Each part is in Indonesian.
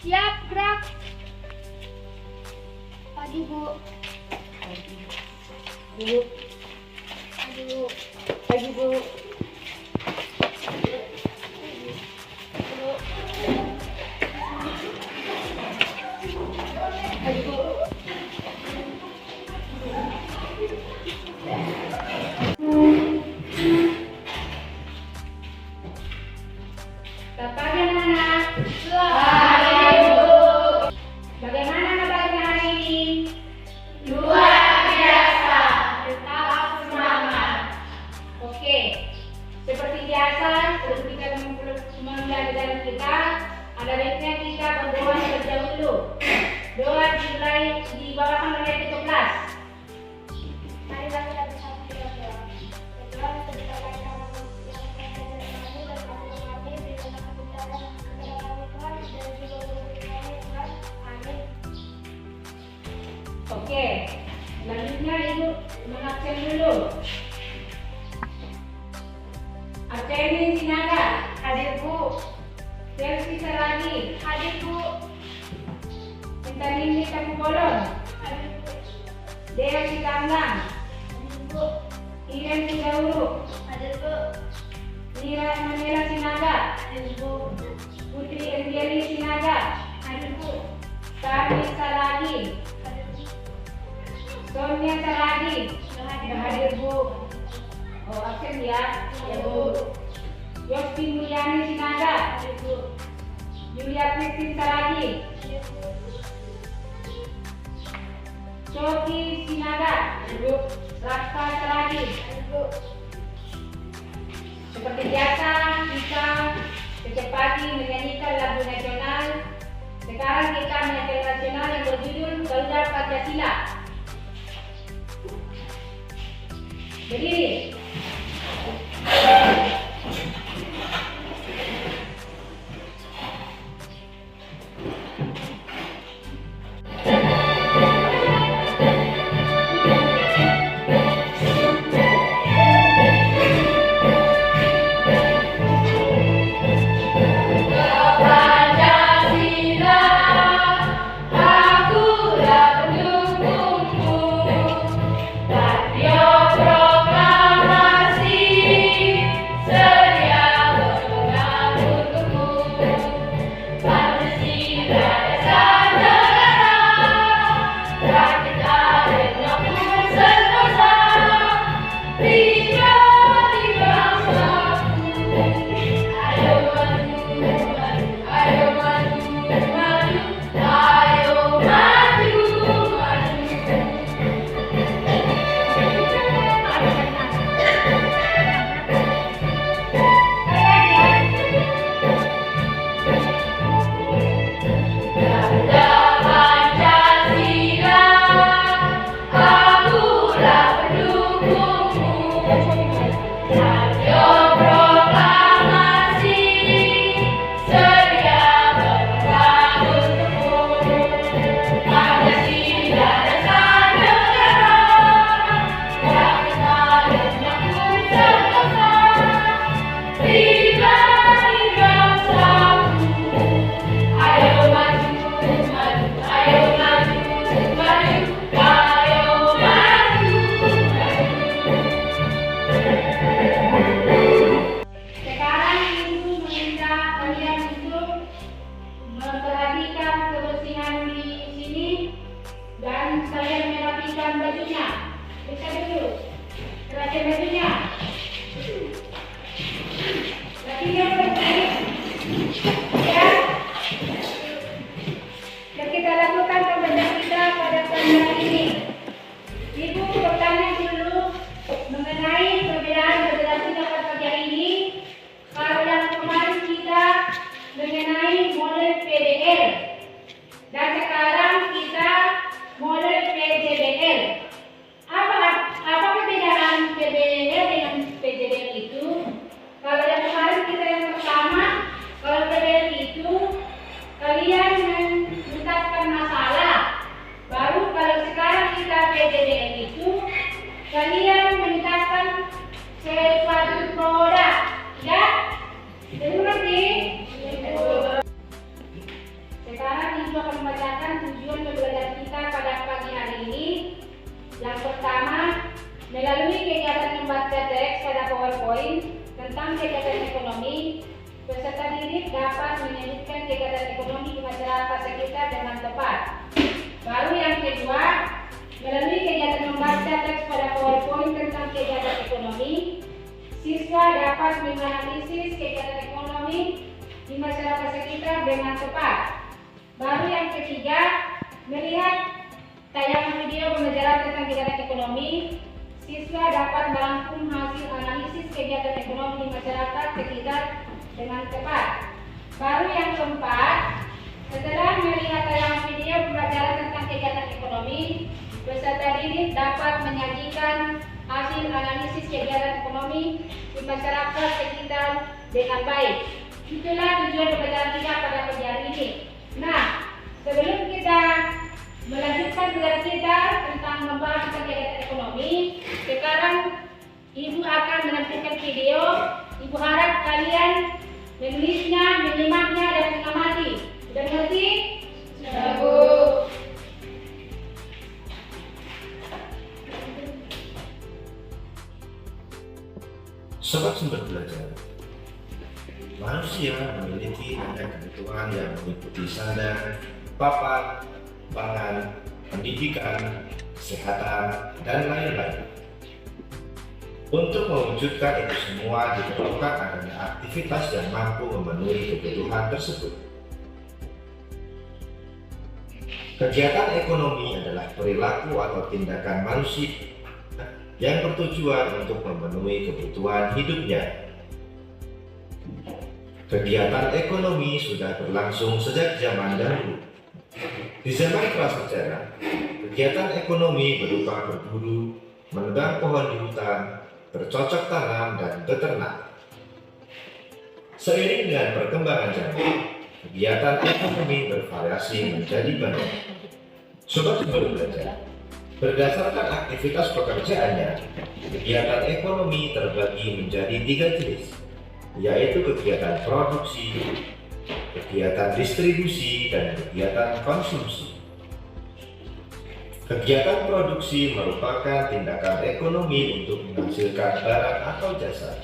Siap, gerak. Pagi, Bu. Bu. Pagi, Bu. Pagi, Bu. Pagi, Bu. Selamat pagi, anak-anak. Pagi, Bu. Bagaimana kabarnya hari ini? Luar biasa. Tetap semangat. Oke, seperti biasa, sebelum kita membelajar kita, ada baiknya kita berdoa terlebih dahulu. Doa dimulai di bawah ayat 13. Marilah kita bersama berdoa. Berdoa sebesar namamu yang kaya dan manis dan kasih kami berikanlah kebenaran kepada kami Tuhan dan juga untuk kami Tuhan. Amin. Oke, selanjutnya Ibu mengabsen dulu. Absenin Sinaga. Hadir, Bu. Chelsea Saragi. Hadir, Bu. Intanini Tamu Bolon. Hadir, Bu. Dea Sitanggang. Hadir, Bu. Iren Sidauru. Hadir, Bu. Nira Manila Sinaga. Hadir, Bu. Putri Anjeli Sinaga. Hadir, Bu. Kami Saragi. Hadir, Bu. Sonia Saragi. Hadir, Hadir Bu. Oh, absen ya. Ya Bu. Yosti Mulyani Sinaga. Hadir, Bu. Julia Christine Saragi. Hadir, Bu. Coki Sinaga. Bu. Rafa Saragi. Hadir, Bu. Seperti biasa kita setiap pagi menyanyikan lagu nasional. Sekarang kita menyanyikan nasional yang berjudul Garuda Pancasila. Berdiri. Pancasila, akulah pendukungmu. Patriot proklamasi, sedia berpegang untukmu. Pancasila dasar negara, rakyat adil makmur sentosa. Pribadi bangsaku, ayo maju, maju, ayo maju, maju, ayo maju, Garuda Pancasila, akulah pendukungmu. Patriot proklamasi, sedia berpegang untukmu. Pancasila dasar negara, rakyat adil makmur sentosa. Pribadi bangsaku, ayo maju, maju, ayo maju, maju, ayo maju, Sekarang Ibu meminta kalian untuk memperhatikan kebersihan di sini dan kalian merapikan bajunya. Bisa dulu. Rapikan bajunya. Rapikan bajunya. Ya. Dan kita lakukan pembelajaran kita pada pagi hari ini. Ibu bertanya dulu mengenai perbedaan kita pada pagi hari ini. Kalau yang kemarin kita mengenai model PDL dan sekarang kita model PJBL. Apa perbedaan PDL dengan PJBL itu? Kalau yang kemarin kita yang pertama, kalau PDL itu kalian menuntaskan masalah. Baru kalau sekarang kita PJBL itu kalian menuntaskan sesuatu produk. Ya? Jadi mengerti? Sekarang Ibu akan membacakan tujuan pembelajaran kita pada pagi hari ini. Yang pertama, melalui kegiatan membaca teks pada PowerPoint tentang kegiatan ekonomi, peserta didik dapat menyebutkan kegiatan ekonomi di masyarakat sekitar dengan tepat. Baru yang kedua, melalui kegiatan membaca teks pada PowerPoint tentang kegiatan ekonomi, siswa dapat menganalisis kegiatan ekonomi di masyarakat sekitar dengan tepat. Baru yang ketiga, melihat tayangan video pembelajaran tentang kegiatan ekonomi, siswa dapat merangkum hasil analisis kegiatan ekonomi di masyarakat sekitar dengan tepat. Baru yang keempat, setelah melihat tayangan video pembelajaran tentang kegiatan ekonomi, peserta didik dapat menyajikan hasil analisis kegiatan ekonomi di masyarakat sekitar dengan baik. Itulah tujuan pembelajaran kita pada pagi hari ini. Nah, sebelum kita melanjutkan belajar kita tentang membahas tentang kegiatan ekonomi, sekarang Ibu akan menampilkan video. Ibu harap kalian menulisnya, menyimaknya, dan mengamati. Sudah mengerti? Sudah, Bu. Sobat Sumber Belajar, manusia memiliki banyak kebutuhan yang meliputi sandang, papan, pangan, pendidikan, kesehatan, dan lain-lain. Untuk mewujudkan itu semua diperlukan adanya aktivitas yang mampu memenuhi kebutuhan tersebut. Kegiatan ekonomi adalah perilaku atau tindakan manusia yang bertujuan untuk memenuhi kebutuhan hidupnya. Kegiatan ekonomi sudah berlangsung sejak zaman dahulu. Di zaman prasejarah, kegiatan ekonomi berupa berburu, menebang pohon di hutan, bercocok tanam, dan beternak. Seiring dengan perkembangan zaman, kegiatan ekonomi bervariasi menjadi banyak. Sobat Sumber Belajar, berdasarkan aktivitas pekerjaannya, kegiatan ekonomi terbagi menjadi 3 jenis, yaitu kegiatan produksi, kegiatan distribusi, dan kegiatan konsumsi. Kegiatan produksi merupakan tindakan ekonomi untuk menghasilkan barang atau jasa.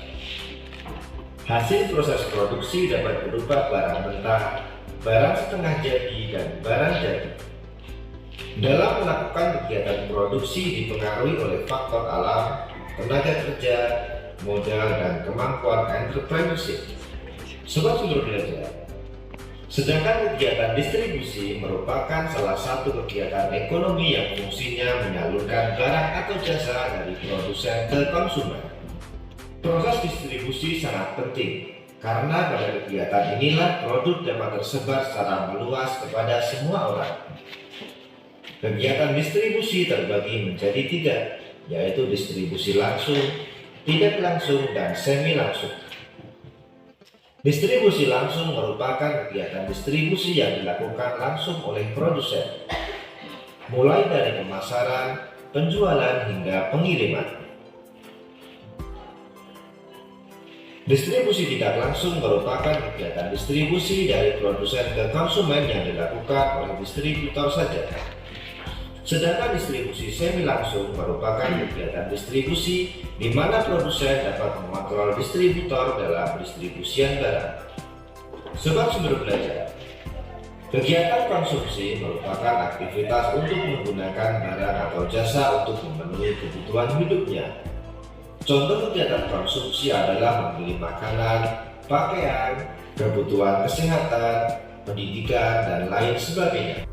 Hasil proses produksi dapat berupa barang mentah, barang setengah jadi, dan barang jadi. Dalam melakukan kegiatan produksi dipengaruhi oleh faktor alam, tenaga kerja, modal, dan kemampuan entrepreneurship. Sobat Sumber Belajar, sedangkan kegiatan distribusi merupakan salah satu kegiatan ekonomi yang fungsinya menyalurkan barang atau jasa dari produsen ke konsumen. Proses distribusi sangat penting karena pada kegiatan inilah produk dapat tersebar secara meluas kepada semua orang. Kegiatan distribusi terbagi menjadi 3, yaitu distribusi langsung, tidak langsung, dan semi langsung. Distribusi langsung merupakan kegiatan distribusi yang dilakukan langsung oleh produsen, mulai dari pemasaran, penjualan, hingga pengiriman. Distribusi tidak langsung merupakan kegiatan distribusi dari produsen ke konsumen yang dilakukan oleh distributor saja. Sedangkan distribusi semi langsung merupakan kegiatan distribusi di mana produsen dapat mengontrol distributor dalam distribusian barang. Sobat Sumber Belajar, kegiatan konsumsi merupakan aktivitas untuk menggunakan barang atau jasa untuk memenuhi kebutuhan hidupnya. Contoh kegiatan konsumsi adalah membeli makanan, pakaian, kebutuhan kesehatan, pendidikan, dan lain sebagainya.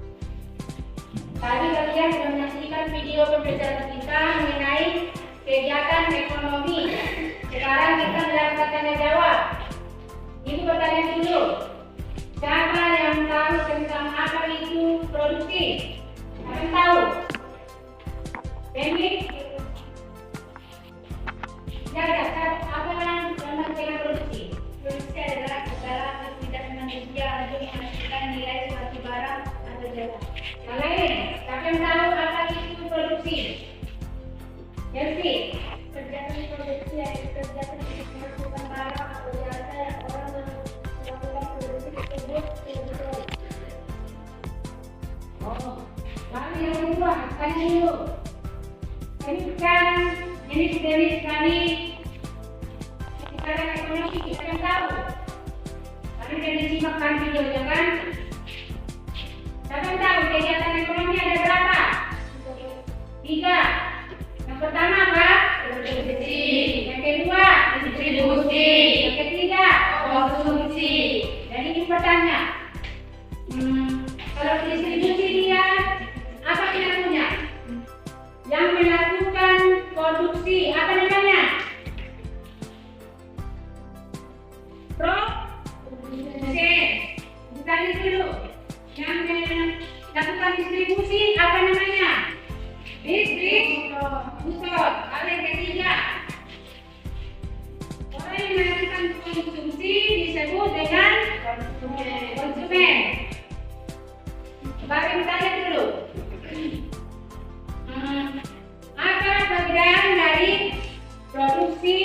Tadi kalian sudah menyaksikan video pembelajaran kita mengenai kegiatan ekonomi. Sekarang kita melakukan tanya jawab. Ibu bertanya dulu, siapa yang tahu tentang apa itu produksi? Siapa yang tahu? Pemik? Ya, apa yang dengan produksi? Produksi adalah segala aktivitas manusia untuk menghasilkan nilai suatu barang atau jasa. Yang lain, siapa yang tahu apa itu produksi? Elvi? Kegiatan produksi yaitu kegiatan untuk menghasilkan barang atau jasa yang orang melakukan produksi tersebut. Apanya dulu? Ini bukan, ini sudah sekali. Sekarang ekonomi kita kan tahu. Tapi sudah disimakkan videonya kan? Siapa tahu kegiatan ekonomi ada berapa? 3. Yang pertama apa? Produksi. Yang kedua, distribusi. Yang ketiga, konsumsi. Jadi ini pertanyaan. Kalau distribusi dia, apa kita punya? Yang melakukan produksi, apa namanya? Produksi. Bukan itu dulu. Yang melakukan distribusi, apa namanya? Distributor. Apa yang ketiga? Orang yang melakukan konsumsi disebut dengan konsumen. Baru kita lihat dulu. Apa perbedaan dari produksi,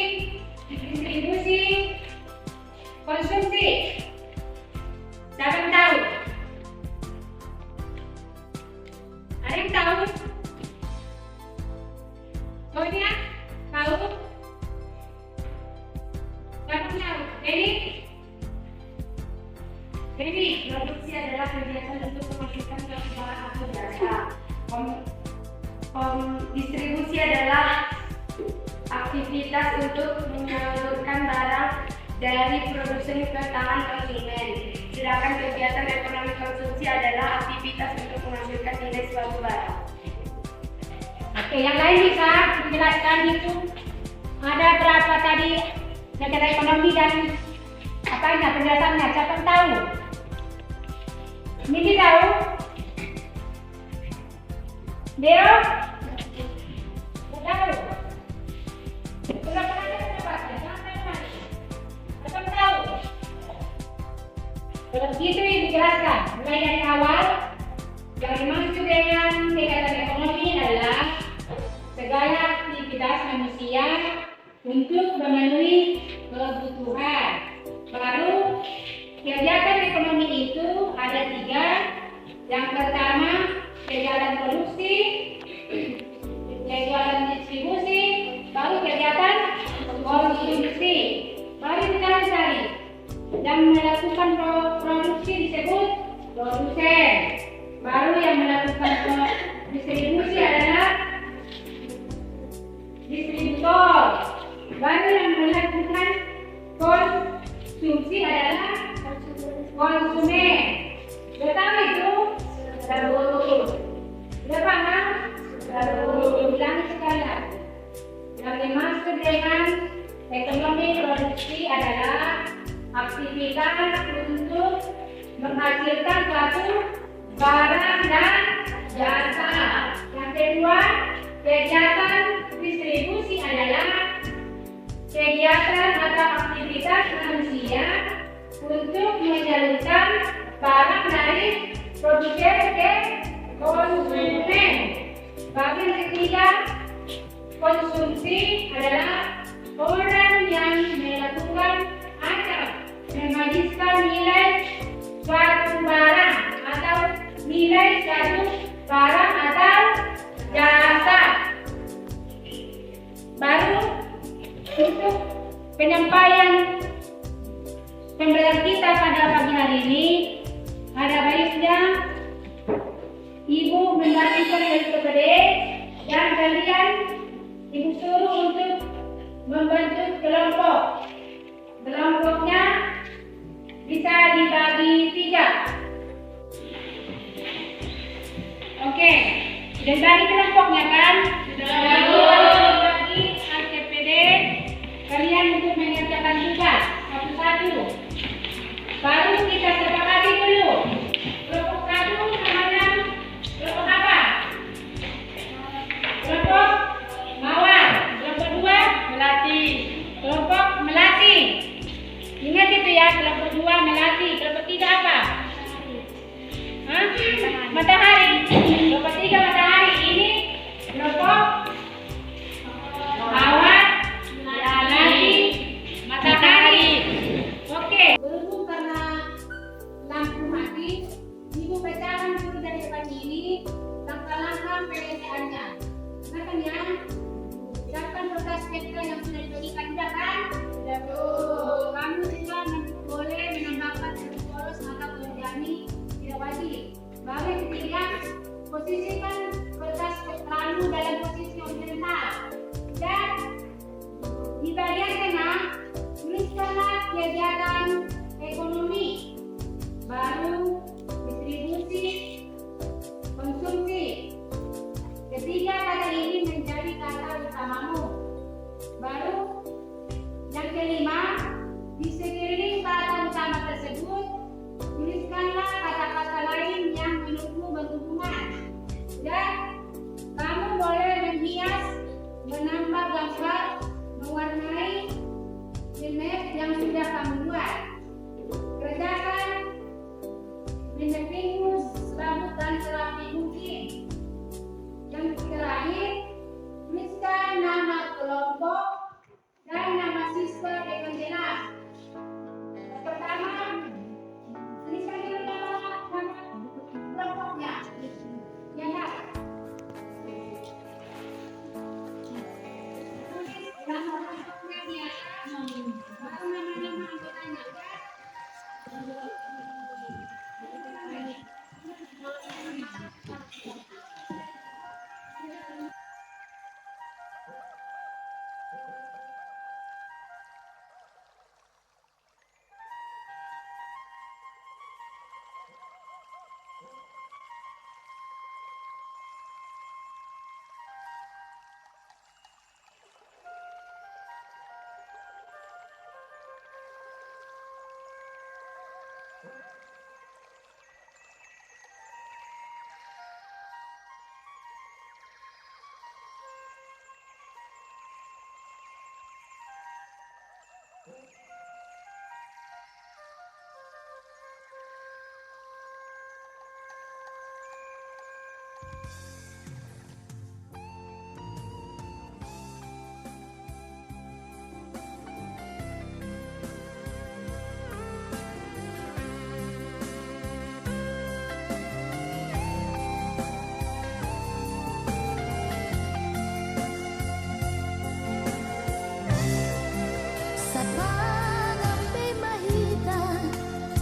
distribusi, konsumsi? Siapa yang tahu? Ada yang tahu? Soalnya tahu? Siapa yang tahu? Jadi produksi adalah kegiatan untuk memasukkan suatu barang atau jasa. Distribusi adalah aktivitas untuk menyalurkan barang dari produsen ke tangan konsumen. Sedangkan kegiatan ekonomi konsumsi adalah aktivitas untuk menghasilkan nilai suatu barang. Oke, yang lain bisa menjelaskan itu ada berapa tadi kegiatan ekonomi dan apanya penjelasannya? Siapa yang tahu? Mimi tahu? Deo? Tahu? Berapa lagi pendapatnya? Siapa yang tahu? Begitu dijelaskan. Mulai dari awal, yang dimaksud dengan kegiatan ekonomi adalah segala aktivitas manusia untuk memenuhi kebutuhan. Baru kegiatan ekonomi itu ada 3. Yang pertama kegiatan produksi, kegiatan distribusi, baru kegiatan konsumsi. Mari kita cari. Yang melakukan produksi disebut produsen. Baru yang melakukan distribusi adalah distributor. Baru yang melakukan konsumsi adalah konsumen. Betul itu? Betul. Sudah paham? Betul. Ulangi sekalian. Yang dimaksud dengan ekonomi produksi adalah aktivitas untuk menghasilkan suatu barang dan jasa. Yang kedua, kegiatan distribusi adalah kegiatan atau aktivitas manusia untuk menyalurkan barang dari produsen ke konsumen. Bagian ketiga, konsumsi adalah orang yang melakukan atau menghabiskan nilai suatu barang atau nilai suatu barang atau jasa. Baru untuk penyampaian pembelajaran kita pada pagi hari ini, ada baiknya Ibu membagikan LPPD dan kalian Ibu suruh untuk membentuk kelompok. Kelompoknya bisa dibagi 3. Oke, sudah bagi kelompoknya kan? Sudah. Bagi LPPD, kalian untuk mengerjakan tugas satu-satu. Baru kita sepakati dulu. Kelompok 1 namanya kelompok apa? Kelompok mawar. Kelompok 2 melati. Kelompok melati. Ingat itu ya, kelompok 2 melati. Kelompok 3 apa? Hah? Matahari. Kelompok 3 matahari. Ini kelompok mawar, melati, matahari. Oke. Berhubung karena lampu mati, Ibu bacakan dari depan ini langkah-langkah penyelesaiannya. Makanya siapkan berkas PK yang sudah diberikan juga kan? Sudah tuh. Kamu juga boleh menambahkan poros atau poligami tidak wajib. Baru yang ketiga, posisikan kertas lalu dalam posisi horizontal. Dan di bagian tengah tuliskanlah kegiatan ekonomi, baru distribusi, konsumsi. Ketiga kata ini menjadi kata utamamu. Baru yang kelima, di sekeliling kata utama tersebut tuliskanlah kata-kata lain yang menurutmu berhubungan. Dan kamu boleh menghias, menambah gambar, mewarnai image yang sudah kamu buat. Kerjakan menepingmu selambut dan serapi mungkin. Yang terakhir, tuliskan nama kelompok dan nama siswa dengan jelas. Yang pertama, tuliskan dulu nama kelompoknya. Ya, tulis nama kelompoknya dia. Baru nama-nama anggotanya.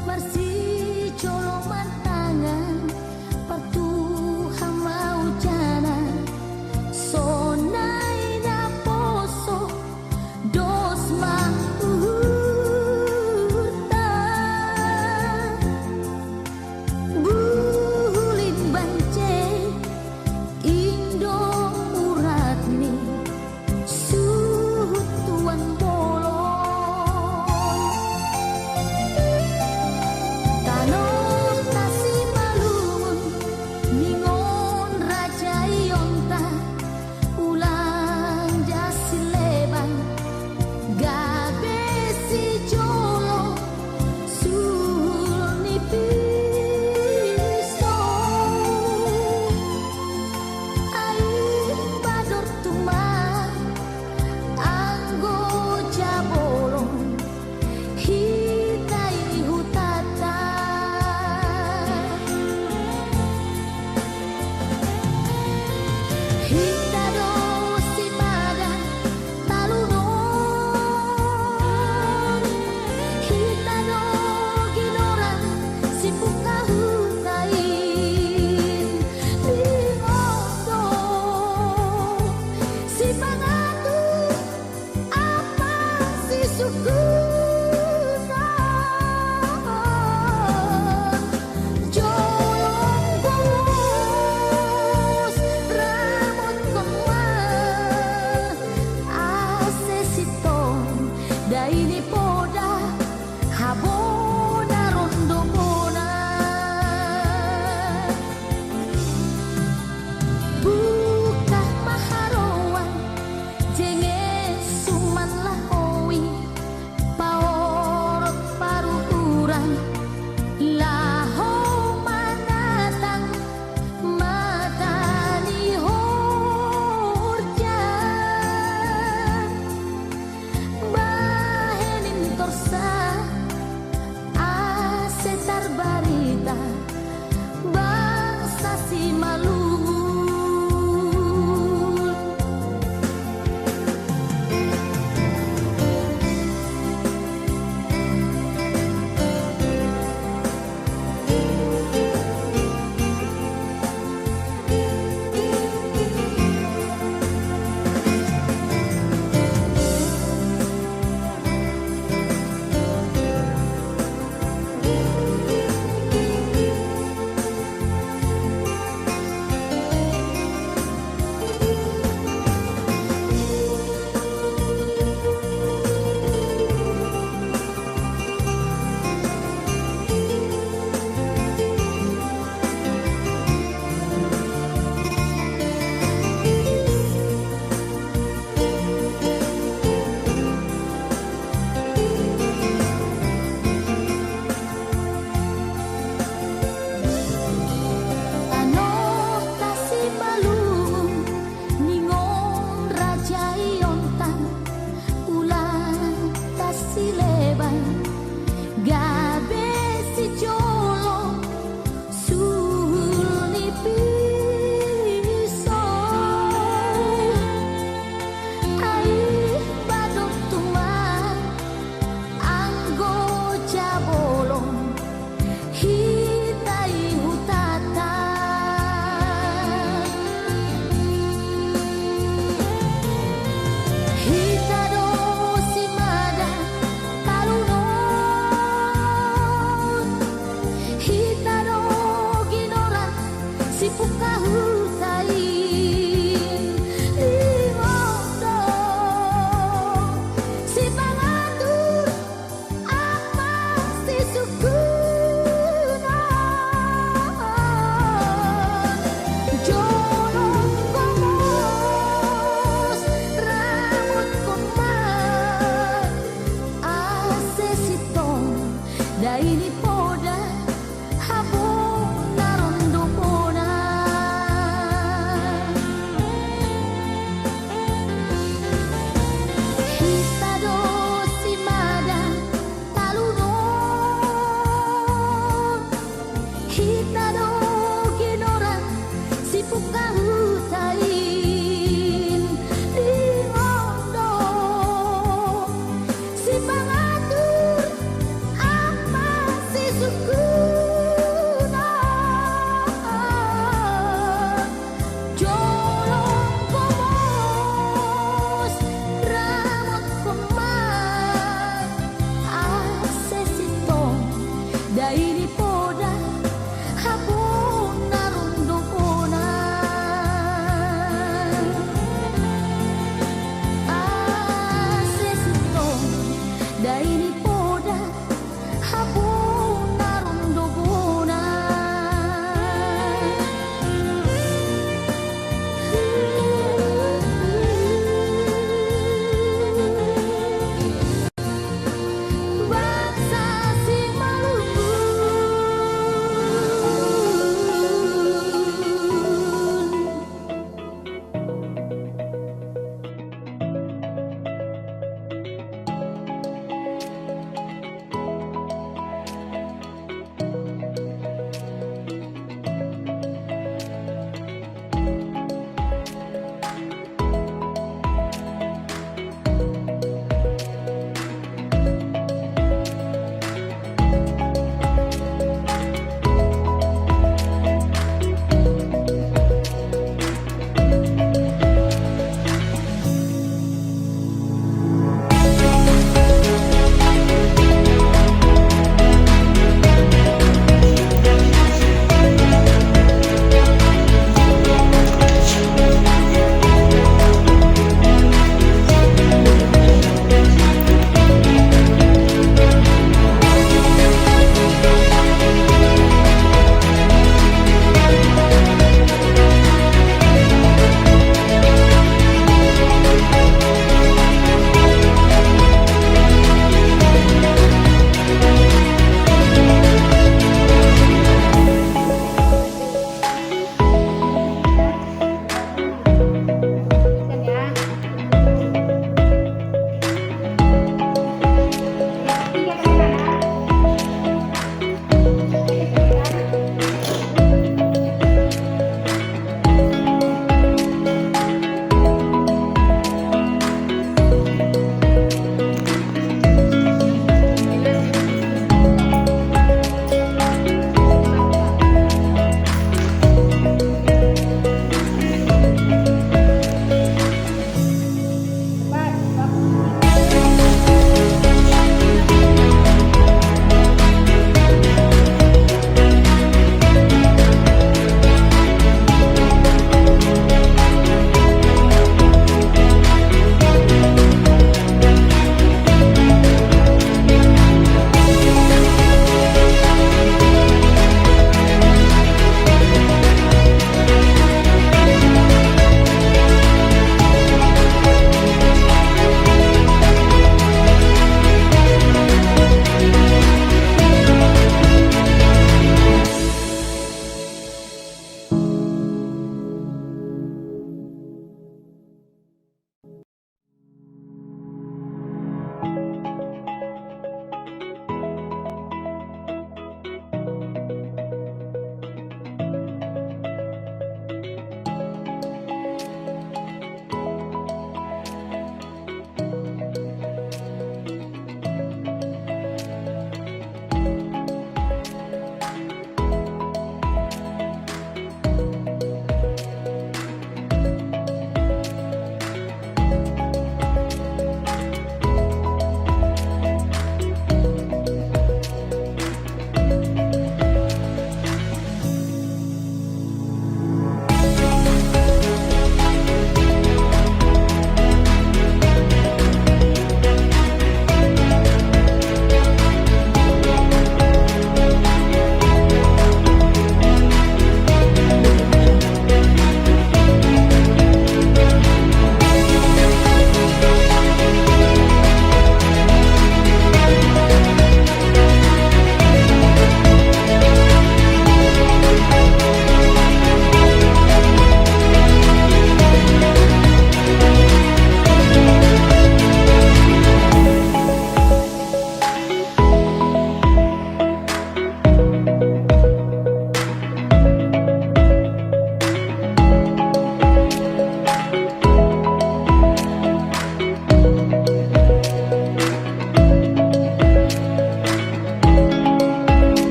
Marsi colong mantangan, patuh hama Daini poda habong narondo pona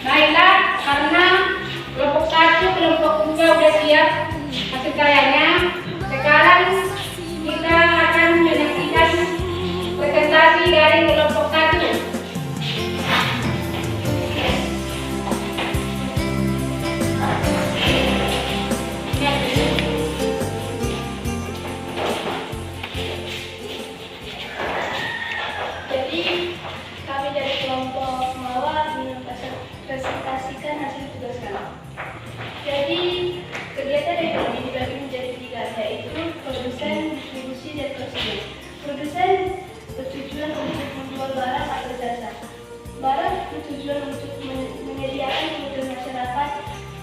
Baiklah, karena kelompok 1, kelompok 2 udah siap hasil karyanya. Sekarang kita akan menyaksikan presentasi dari kelompok 1. Jadi kami dari kelompok Mawar presentasikan hasil tugas kami. Jadi kegiatan ekonomi dibagi menjadi 3, yaitu produsen, distribusi, dan konsumen. Produsen bertujuan untuk menjual barang atau jasa. Barang bertujuan untuk menyediakan kebutuhan masyarakat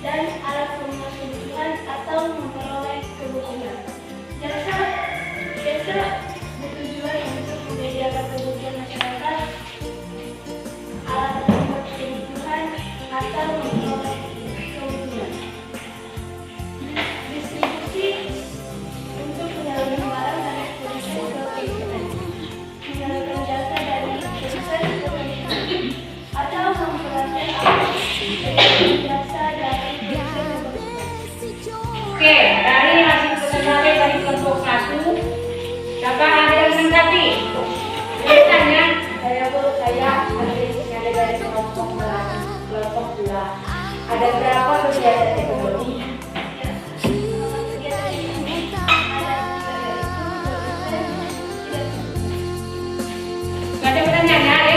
dan alat pemenuhan kebutuhan atau memperoleh kebutuhan. Jasa bertujuan untuk menyediakan kebutuhan masyarakat, alat pemenuhan kebutuhan atau memperoleh kebutuhan. Distribusi untuk menyalurkan barang dari produsen ke konsumen, menyalurkan jasa dari produsen ke konsumen, atau memperoleh jasa dari produsen ke konsumen. Oke, dari hasil presentasi dari kelompok 1, siapa ada yang menanggapi? Biasanya saya ada dari kelompok 2. Ada berapa kegiatan ekonomi? Ada pertanyaan,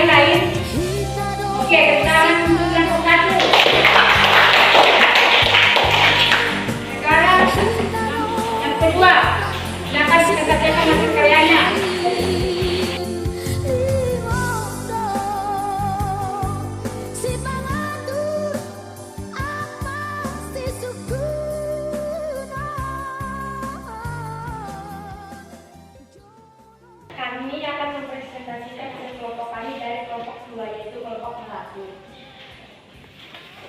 kelompok pelaku.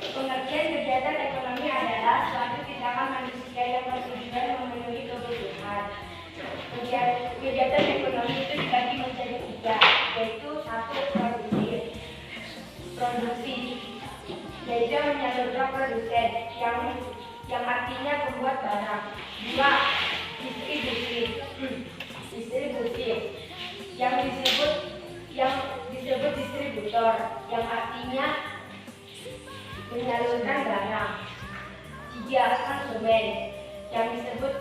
Pengertian kegiatan ekonomi adalah suatu tindakan manusia yang bertujuan memenuhi kebutuhan. Kegiatan ekonomi itu dibagi menjadi 3, yaitu 1. Produksi, yaitu menyalurkan produsen, yang artinya pembuat barang. 2. Distribusi, yang disebut distributor, yang artinya menyalurkan barang. 3. Konsumen, yang disebut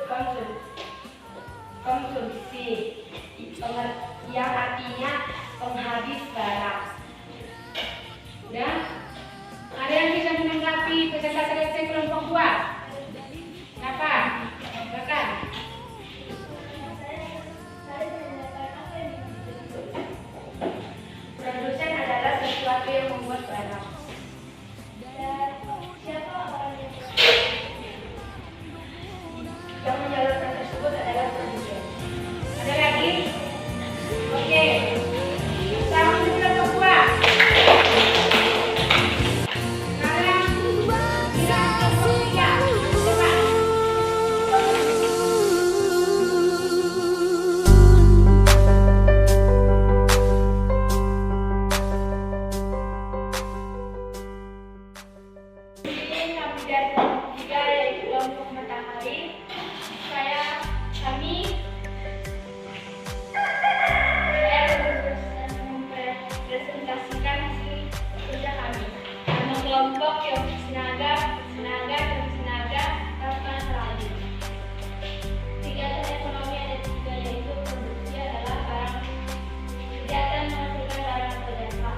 konsumsi, yang artinya penghabis barang. Udah? Ada yang bisa menanggapi presentasi lesson kelompok 2? Apa? Silakan. Produsen adalah sesuatu yang membuat barang. Siapa orang Yang menyalurkan tersebut adalah produsen. Ada lagi? Oke. Sama di kelompok 2. Sekarang kita kelompok 3. Coba. ini kami dari kelompok 3 yaitu kelompok matahari. Kami mempresentasikan hasil kerja kami. Nama kelompok yang Senaga, Kapan Selalu. Kegiatan ekonomi ada 3, yaitu produksi adalah barang, kegiatan menghasilkan barang atau jasa.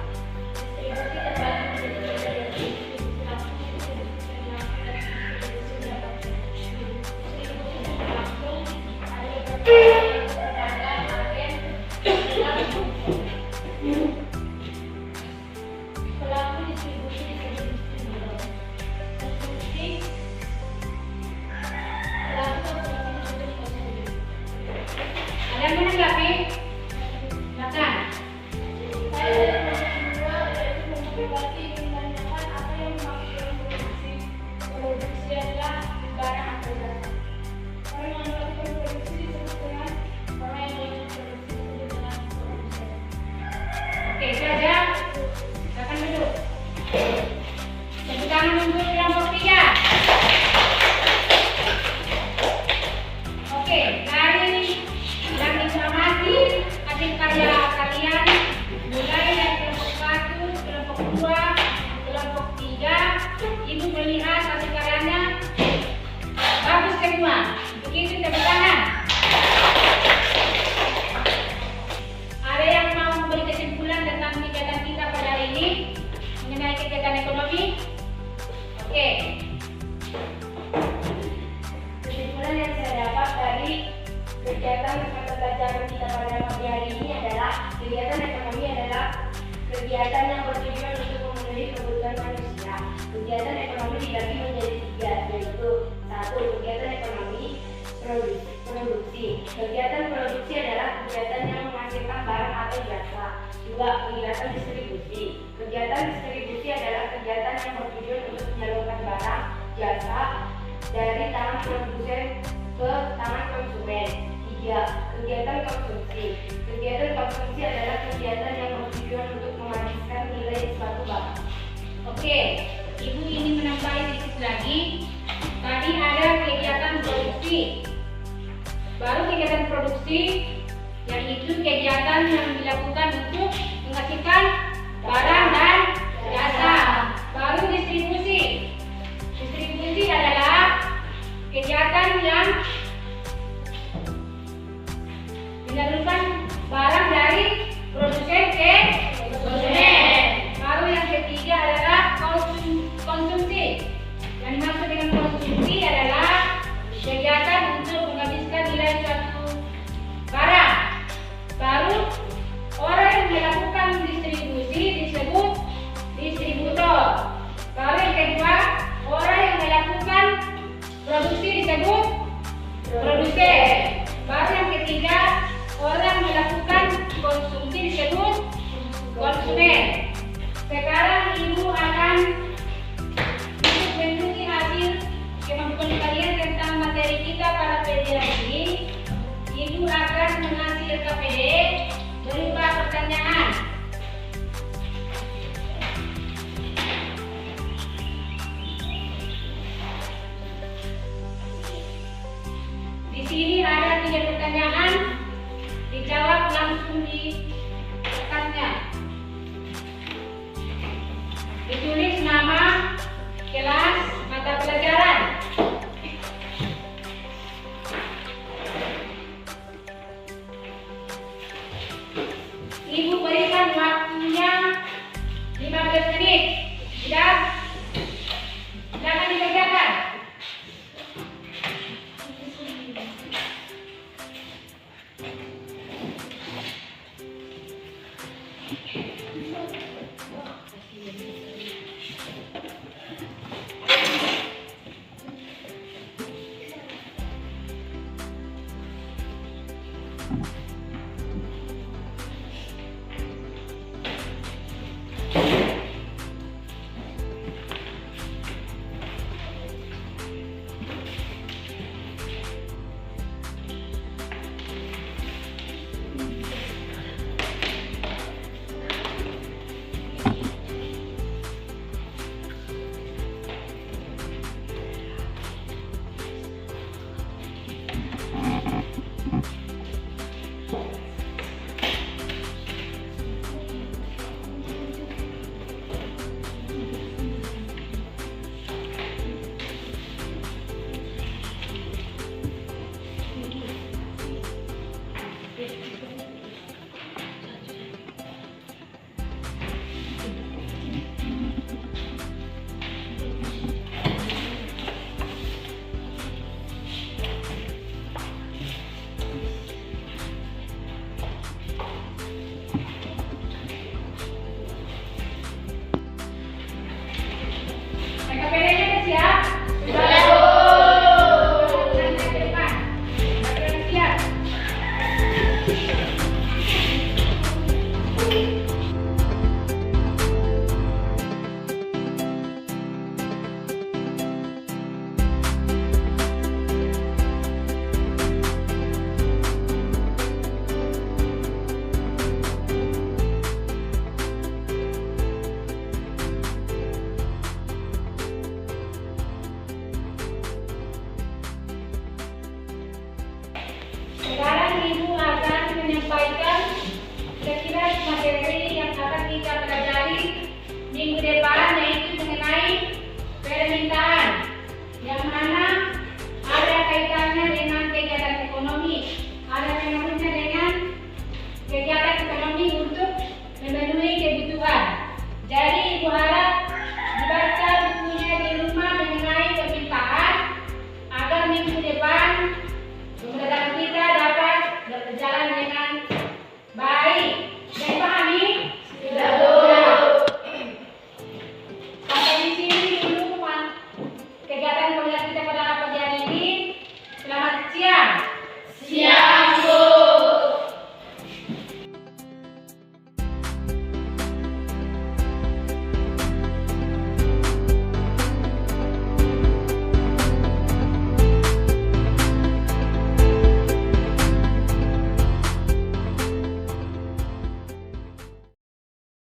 Distribusi terbagi menjadi 3, yaitu distribusi langsung, distribusi langsung, dan distribusi dapat. Distribusi langsung ada beberapa pedagang, agen, pelaku distribusi disebut distributor. Konsumsi pelaku konsumsi disebut konsumen. Ada yang menanggapi? Silakan. Saya dari kelompok 2 yaitu membagi menanyakan apa yang dimaksud produksi. Produksi adalah barang atau jasa. Orang yang melakukan produksi disebut dengan orang yang melakukan produksi disebut dengan produsen. Oke, itu aja. Silakan duduk. Tepuk tangan untuk kelompok 3. Oke, dari yang informasi hasil karya kalian mulai dari kelompok 1, kelompok 2, kelompok 3. Ibu melihat hasil karyanya bagus semua. Begitu, tepuk tangan. Ada yang mau memberi kesimpulan tentang kegiatan kita pada hari ini mengenai kegiatan ekonomi? Oke. Kesimpulan yang saya dapat dari kegiatan pembelajaran kita pada pagi hari ini adalah kegiatan ekonomi adalah kegiatan yang bertujuan untuk memenuhi kebutuhan manusia. Kegiatan ekonomi dibagi menjadi 3, yaitu 1. Kegiatan ekonomi produksi. Kegiatan produksi adalah kegiatan yang menghasilkan barang atau jasa. 2. Kegiatan distribusi. Kegiatan distribusi adalah kegiatan yang bertujuan untuk menyalurkan barang, jasa dari tangan produsen ke tangan konsumen. 3. Kegiatan konsumsi. Kegiatan konsumsi adalah kegiatan yang bertujuan untuk menghabiskan nilai suatu barang. Oke, Ibu ingin menambahi sedikit lagi. Tadi ada kegiatan produksi. Baru kegiatan produksi, yang itu kegiatan yang dilakukan untuk menghasilkan barang dan jasa. Baru distribusi. Distribusi adalah kegiatan yang menyalurkan barang dari produsen ke konsumen. Baru yang ketiga adalah konsumsi. Yang dimaksud dengan konsumsi adalah kegiatan untuk menghabiskan nilai suatu barang. Baru waktunya 15 menit. Sudah? Silakan dikerjakan. PKPD-nya udah siap? Sudah. Nanti ke depan. Baterai siap. Sekarang Ibu akan menyampaikan sekilas materi yang akan kita pelajari minggu depan, yaitu mengenai permintaan